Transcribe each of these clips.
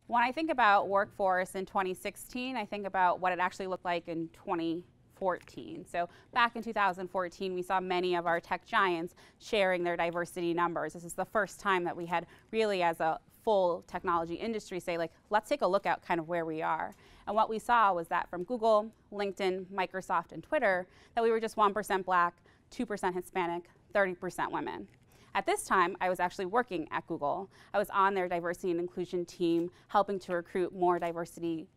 When I think about workforce in 2016, I think about what it actually looked like in 2014. So back in 2014, we saw many of our tech giants sharing their diversity numbers. This is the first time that we had really, as a full technology industry, say, like, let's take a look at kind of where we are. And what we saw was that from Google, LinkedIn, Microsoft, and Twitter, that we were just 1% Black, 2% Hispanic, 30% women. At this time, I was actually working at Google. I was on their diversity and inclusion team, helping to recruit more diversity,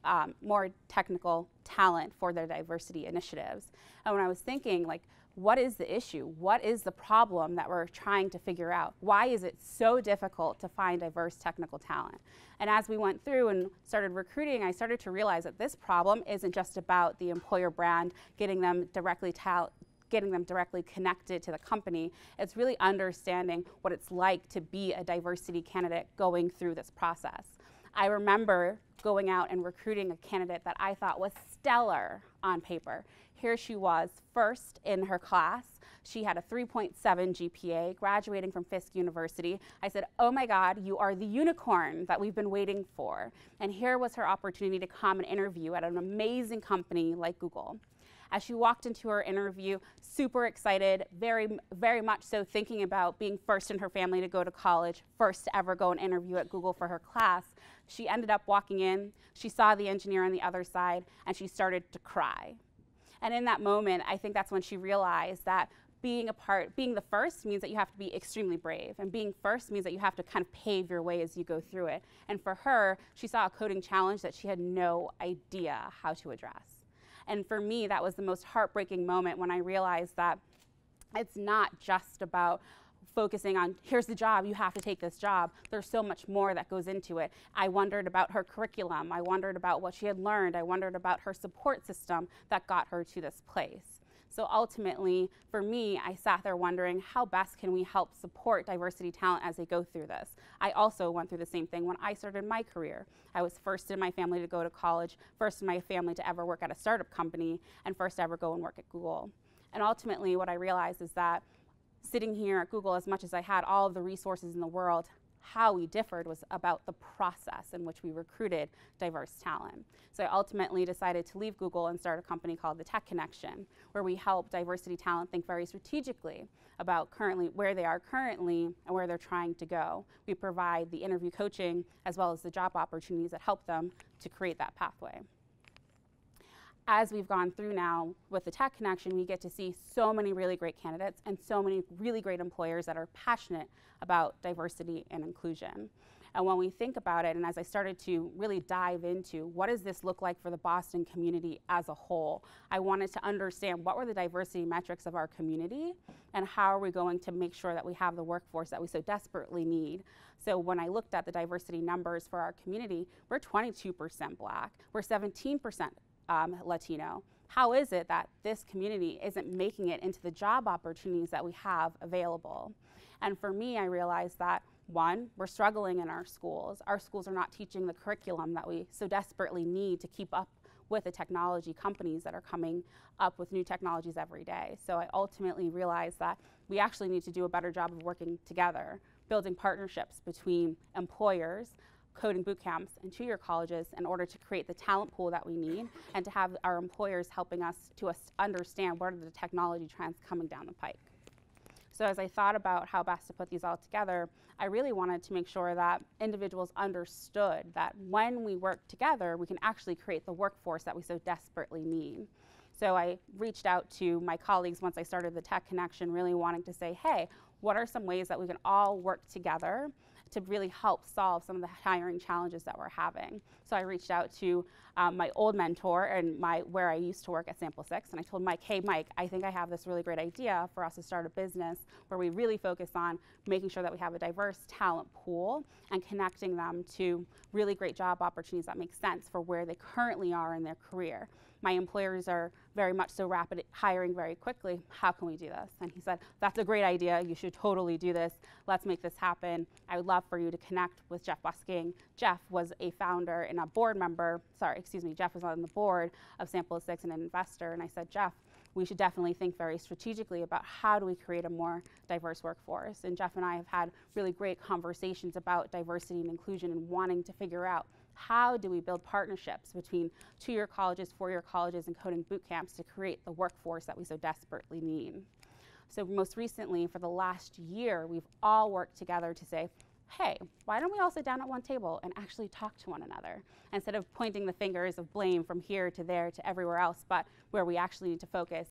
more technical talent for their diversity initiatives. And when I was thinking, like, what is the issue? What is the problem that we're trying to figure out? Why is it so difficult to find diverse technical talent? And as we went through and started recruiting, I started to realize that this problem isn't just about the employer brand, getting them directly connected to the company. It's really understanding what it's like to be a diversity candidate going through this process. I remember going out and recruiting a candidate that I thought was stellar on paper. Here she was, first in her class. She had a 3.7 GPA, graduating from Fisk University. I said, oh my God, you are the unicorn that we've been waiting for. And here was her opportunity to come and interview at an amazing company like Google. As she walked into her interview, super excited, very much so thinking about being first in her family to go to college, first to ever go and interview at Google for her class, she ended up walking in, she saw the engineer on the other side, and she started to cry. And in that moment, I think that's when she realized that being the first means that you have to be extremely brave. And being first means that you have to kind of pave your way as you go through it. And for her, she saw a coding challenge that she had no idea how to address. And for me, that was the most heartbreaking moment when I realized that it's not just about focusing on, here's the job, you have to take this job. There's so much more that goes into it. I wondered about her curriculum. I wondered about what she had learned. I wondered about her support system that got her to this place. So ultimately, for me, I sat there wondering, how best can we help support diversity talent as they go through this? I also went through the same thing when I started my career. I was first in my family to go to college, first in my family to ever work at a startup company, and first to ever go and work at Google. And ultimately, what I realized is that sitting here at Google, as much as I had all of the resources in the world, how we differed was about the process in which we recruited diverse talent. So I ultimately decided to leave Google and start a company called the Tech Connection, where we help diversity talent think very strategically about where they are currently and where they're trying to go. We provide the interview coaching as well as the job opportunities that help them to create that pathway. As we've gone through now with the Tech Connection, we get to see so many really great candidates and so many really great employers that are passionate about diversity and inclusion. And when we think about it, and as I started to really dive into what does this look like for the Boston community as a whole, I wanted to understand what were the diversity metrics of our community and how are we going to make sure that we have the workforce that we so desperately need. So when I looked at the diversity numbers for our community, we're 22% Black, we're 17% Latino. How is it that this community isn't making it into the job opportunities that we have available? And for me, I realized that, one, we're struggling in our schools. Our schools are not teaching the curriculum that we so desperately need to keep up with the technology companies that are coming up with new technologies every day. So I ultimately realized that we actually need to do a better job of working together, building partnerships between employers, coding boot camps, and two-year colleges in order to create the talent pool that we need and to have our employers helping us to understand what are the technology trends coming down the pike. So as I thought about how best to put these all together, I really wanted to make sure that individuals understood that when we work together, we can actually create the workforce that we so desperately need. So I reached out to my colleagues once I started the Tech Connection, really wanting to say, hey, what are some ways that we can all work together to really help solve some of the hiring challenges that we're having. So I reached out to my old mentor and where I used to work at Sample 6, and I told Mike, hey Mike, I think I have this really great idea for us to start a business where we really focus on making sure that we have a diverse talent pool and connecting them to really great job opportunities that make sense for where they currently are in their career. My employers are very much so rapid at hiring very quickly. How can we do this? And he said, that's a great idea. You should totally do this. Let's make this happen. I would love for you to connect with Jeff Busking. Jeff was a founder and a board member, Jeff was on the board of Sample 6 and an investor. And I said, Jeff, we should definitely think very strategically about how do we create a more diverse workforce. And Jeff and I have had really great conversations about diversity and inclusion and wanting to figure out How do we build partnerships between 2-year colleges, 4-year colleges, and coding boot camps to create the workforce that we so desperately need? So most recently, for the last year, we've all worked together to say, hey, why don't we all sit down at one table and actually talk to one another, instead of pointing the fingers of blame from here to there to everywhere else, but where we actually need to focus